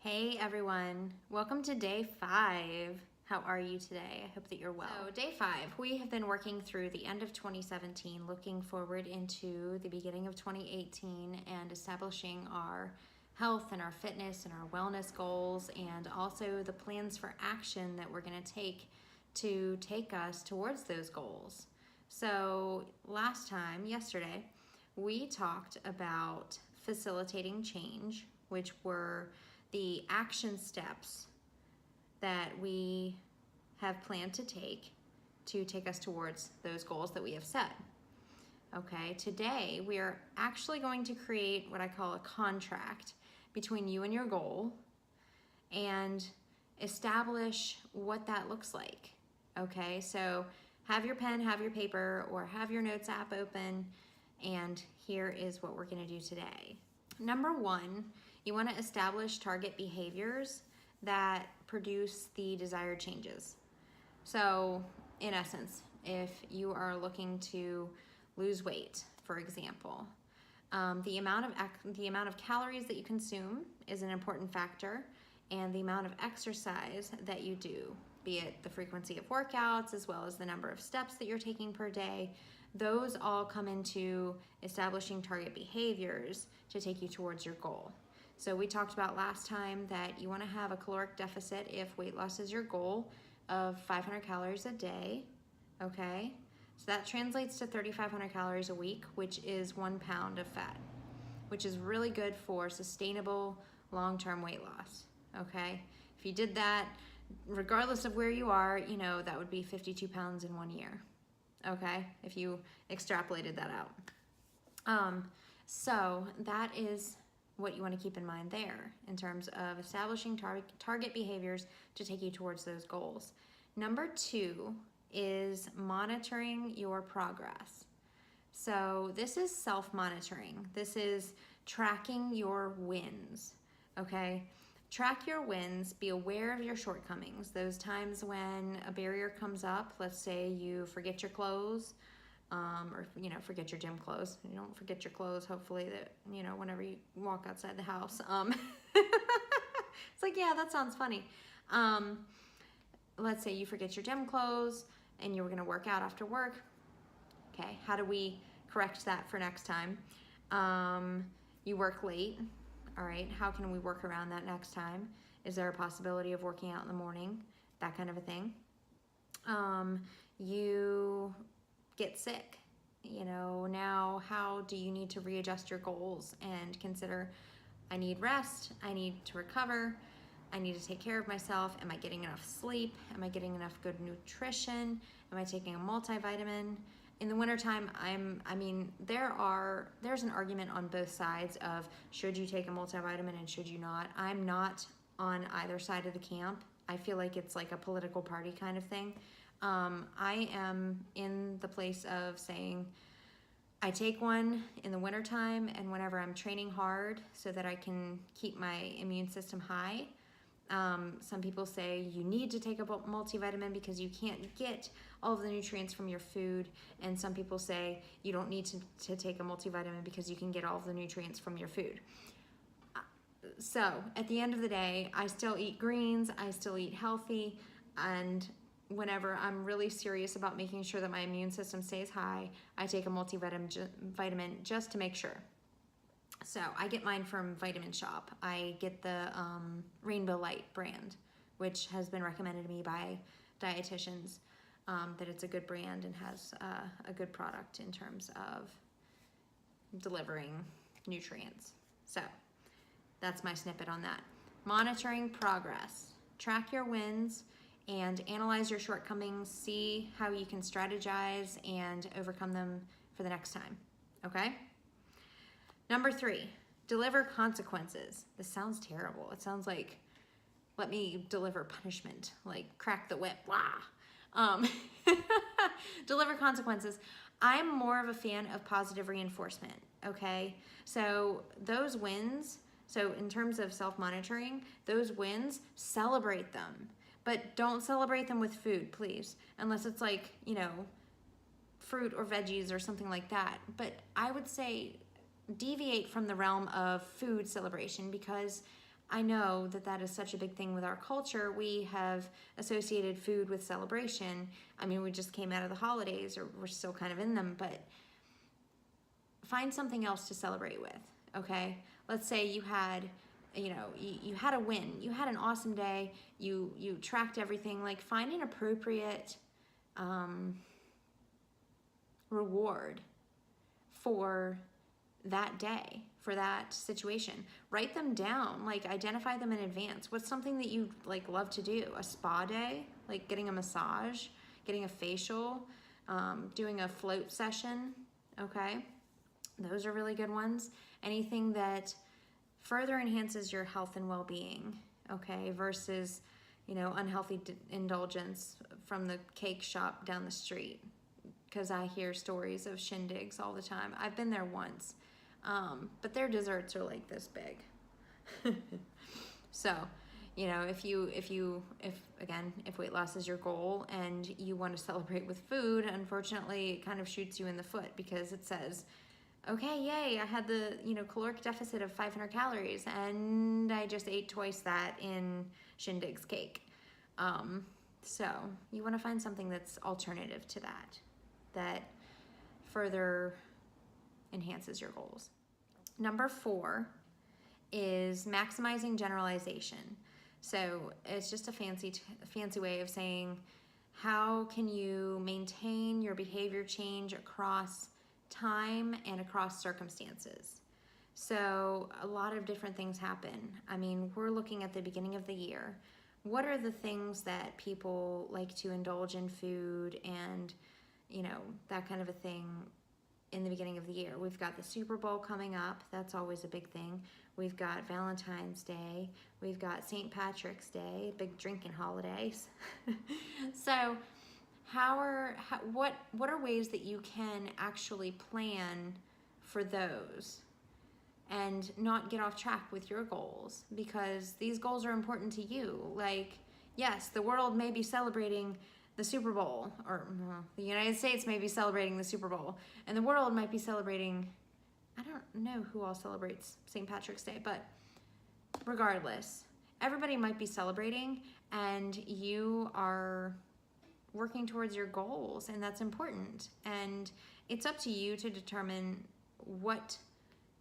Hey everyone, welcome to day 5. How are you today? I hope that you're well. So day 5, we have been working through the end of 2017, looking forward into the beginning of 2018 and establishing our health and our fitness and our wellness goals, and also the plans for action that we're going to take us towards those goals. So yesterday, we talked about facilitating change, which were the action steps that we have planned to take us towards those goals that we have set. Okay, today we are actually going to create what I call a contract between you and your goal and establish what that looks like. Okay, so have your pen, have your paper, or have your notes app open, and here is what we're going to do today. Number 1, you want to establish target behaviors that produce the desired changes. So, in essence, if you are looking to lose weight, for example, the amount of calories that you consume is an important factor, and the amount of exercise that you do, be it the frequency of workouts as well as the number of steps that you're taking per day, those all come into establishing target behaviors to take you towards your goal. So we talked about last time that you want to have a caloric deficit, if weight loss is your goal, of 500 calories a day, okay? So that translates to 3,500 calories a week, which is 1 pound of fat, which is really good for sustainable long-term weight loss, okay? If you did that, regardless of where you are, that would be 52 pounds in 1 year, okay? If you extrapolated that out. So that is what you want to keep in mind there in terms of establishing target behaviors to take you towards those goals. Number 2 is monitoring your progress. So this is self-monitoring. This is tracking your wins, okay? Track your wins, be aware of your shortcomings. Those times when a barrier comes up, let's say you forget your clothes, or forget your gym clothes. You don't forget your clothes, hopefully, that whenever you walk outside the house. It's like, yeah, that sounds funny. Let's say you forget your gym clothes and you were going to work out after work. Okay, how do we correct that for next time? You work late. All right, how can we work around that next time? Is there a possibility of working out in the morning? That kind of a thing. You get sick, now how do you need to readjust your goals and consider, I need rest, I need to recover, I need to take care of myself, am I getting enough sleep, am I getting enough good nutrition, am I taking a multivitamin? In the wintertime, there's an argument on both sides of should you take a multivitamin and should you not. I'm not on either side of the camp. I feel like it's like a political party kind of thing. I am in the place of saying I take one in the wintertime and whenever I'm training hard so that I can keep my immune system high. Some people say you need to take a multivitamin because you can't get all of the nutrients from your food, and some people say you don't need to take a multivitamin because you can get all of the nutrients from your food. So at the end of the day, I still eat greens, I still eat healthy, and whenever I'm really serious about making sure that my immune system stays high, I take a multivitamin just to make sure. So I get mine from Vitamin Shop. I get the Rainbow Light brand, which has been recommended to me by dietitians, that it's a good brand and has a good product in terms of delivering nutrients. So that's my snippet on that. Monitoring progress. Track your wins and analyze your shortcomings. See how you can strategize and overcome them for the next time, okay? Number 3, deliver consequences. This sounds terrible. It sounds like, let me deliver punishment, like crack the whip, wah. Deliver consequences. I'm more of a fan of positive reinforcement, okay? So those wins, so in terms of self-monitoring, those wins, celebrate them. But don't celebrate them with food, please, unless it's like, fruit or veggies or something like that. But I would say deviate from the realm of food celebration, because I know that that is such a big thing with our culture. We have associated food with celebration. I mean, we just came out of the holidays, or we're still kind of in them, but find something else to celebrate with, okay? Let's say you had, you had a win. You had an awesome day. You tracked everything. Like, find an appropriate reward for that day, for that situation. Write them down, like identify them in advance. What's something that you like love to do? A spa day, like getting a massage, getting a facial, doing a float session, okay? Those are really good ones. Anything that further enhances your health and well-being, okay, versus, unhealthy indulgence from the cake shop down the street, because I hear stories of shindigs all the time. I've been there once, but their desserts are like this big. So, if weight loss is your goal and you want to celebrate with food, unfortunately, it kind of shoots you in the foot, because it says, okay, yay, I had the, caloric deficit of 500 calories and I just ate twice that in Shindig's cake. So you want to find something that's alternative to that further enhances your goals. Number 4 is maximizing generalization. So it's just a fancy way of saying, how can you maintain your behavior change across time and across circumstances? So a lot of different things happen. I mean, we're looking at the beginning of the year. What are the things that people like to indulge in food and, that kind of a thing in the beginning of the year? We've got the Super Bowl coming up. That's always a big thing. We've got Valentine's Day. We've got St. Patrick's Day, big drinking holidays. So what are ways that you can actually plan for those and not get off track with your goals? Because these goals are important to you. Like, yes, the world may be celebrating the Super Bowl, or the United States may be celebrating the Super Bowl, and the world might be celebrating, I don't know who all celebrates St. Patrick's Day, but regardless, everybody might be celebrating, and you are working towards your goals, and that's important. And it's up to you to determine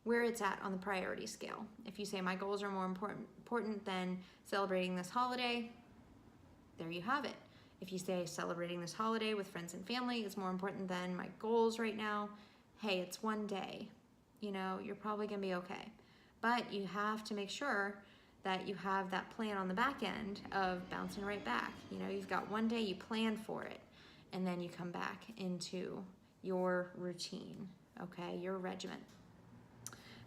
where it's at on the priority scale. If you say my goals are more important than celebrating this holiday, there you have it. If you say celebrating this holiday with friends and family is more important than my goals right now, hey, it's one day. You're probably gonna be okay. But you have to make sure that you have that plan on the back end of bouncing right back. You've got one day, you plan for it, and then you come back into your routine, okay, your regimen.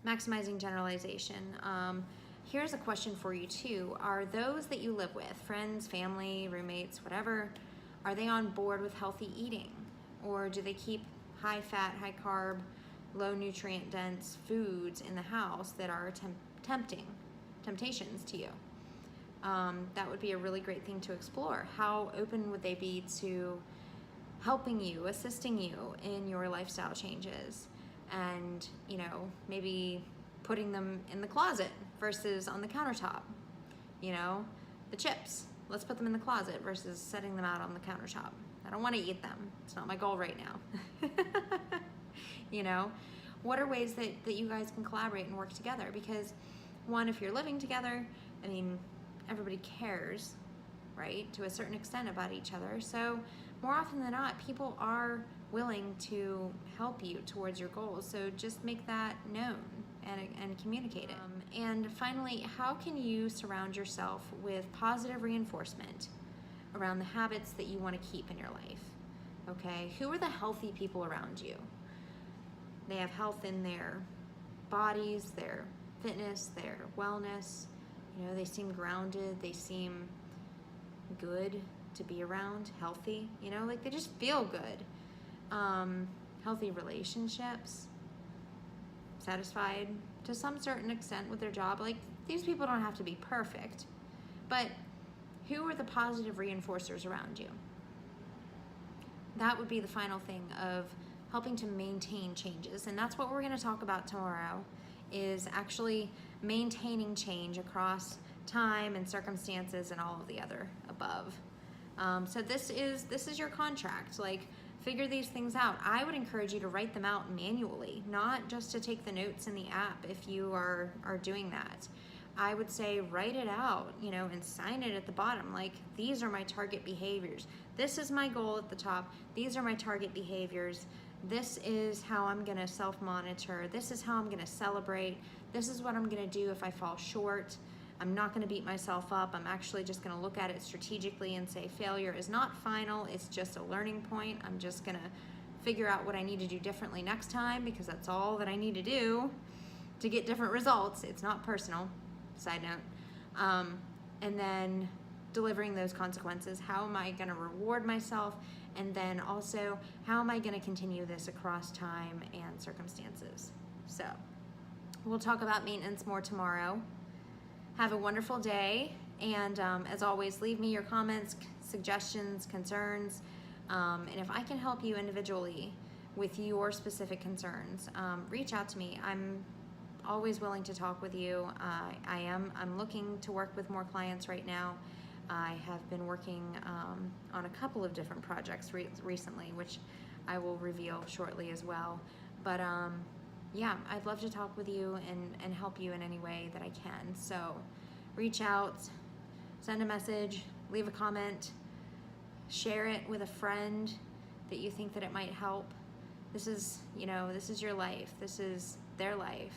Maximizing generalization. Here's a question for you too. Are those that you live with, friends, family, roommates, whatever, are they on board with healthy eating? Or do they keep high fat, high carb, low nutrient dense foods in the house that are temptations to you? That would be a really great thing to explore. How open would they be to helping you, assisting you in your lifestyle changes, and maybe putting them in the closet versus on the countertop? The chips, let's put them in the closet versus setting them out on the countertop. I don't want to eat them. It's not my goal right now. What are ways that you guys can collaborate and work together? Because one, if you're living together, I mean, everybody cares, right, to a certain extent about each other. So more often than not, people are willing to help you towards your goals. So just make that known and communicate it. And finally, how can you surround yourself with positive reinforcement around the habits that you want to keep in your life? Okay, who are the healthy people around you? They have health in their bodies, their fitness, their wellness. They seem grounded, they seem good to be around, healthy, like they just feel good. Healthy relationships, satisfied to some certain extent with their job. Like, these people don't have to be perfect, but who are the positive reinforcers around you? That would be the final thing of helping to maintain changes. And that's what we're going to talk about tomorrow, is actually maintaining change across time and circumstances and all of the other above. So this is your contract. Like, figure these things out. I would encourage you to write them out manually, not just to take the notes in the app if you are doing that. I would say write it out, you know, and sign it at the bottom. Like, these are my target behaviors. This is my goal at the top. These are my target behaviors. This is how I'm gonna self-monitor. This is how I'm gonna celebrate. This is what I'm gonna do if I fall short. I'm not gonna beat myself up. I'm actually just gonna look at it strategically and say failure is not final, it's just a learning point. I'm just gonna figure out what I need to do differently next time, because that's all that I need to do to get different results. It's not personal, side note. And then delivering those consequences. How am I gonna reward myself? And then also, how am I gonna continue this across time and circumstances? So, we'll talk about maintenance more tomorrow. Have a wonderful day, and as always, leave me your comments, suggestions, concerns, and if I can help you individually with your specific concerns, reach out to me. I'm always willing to talk with you. I'm looking to work with more clients right now. I have been working on a couple of different projects recently, which I will reveal shortly as well. But yeah, I'd love to talk with you and help you in any way that I can. So reach out, send a message, leave a comment, share it with a friend that you think that it might help. This is, you know, this is your life. This is their life.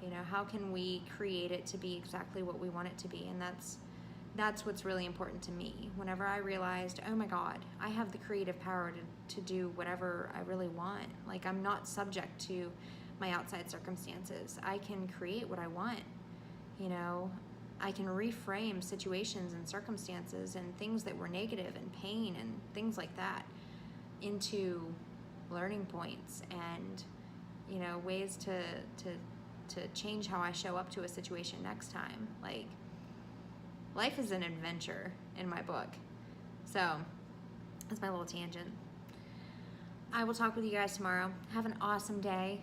You know, how can we create it to be exactly what we want it to be? And that's what's really important to me. Whenever I realized, oh my God, I have the creative power to do whatever I really want. Like, I'm not subject to my outside circumstances. I can create what I want. You know, I can reframe situations and circumstances and things that were negative and pain and things like that into learning points and, you know, ways to change how I show up to a situation next time. Like, life is an adventure in my book. So that's my little tangent. I will talk with you guys tomorrow. Have an awesome day.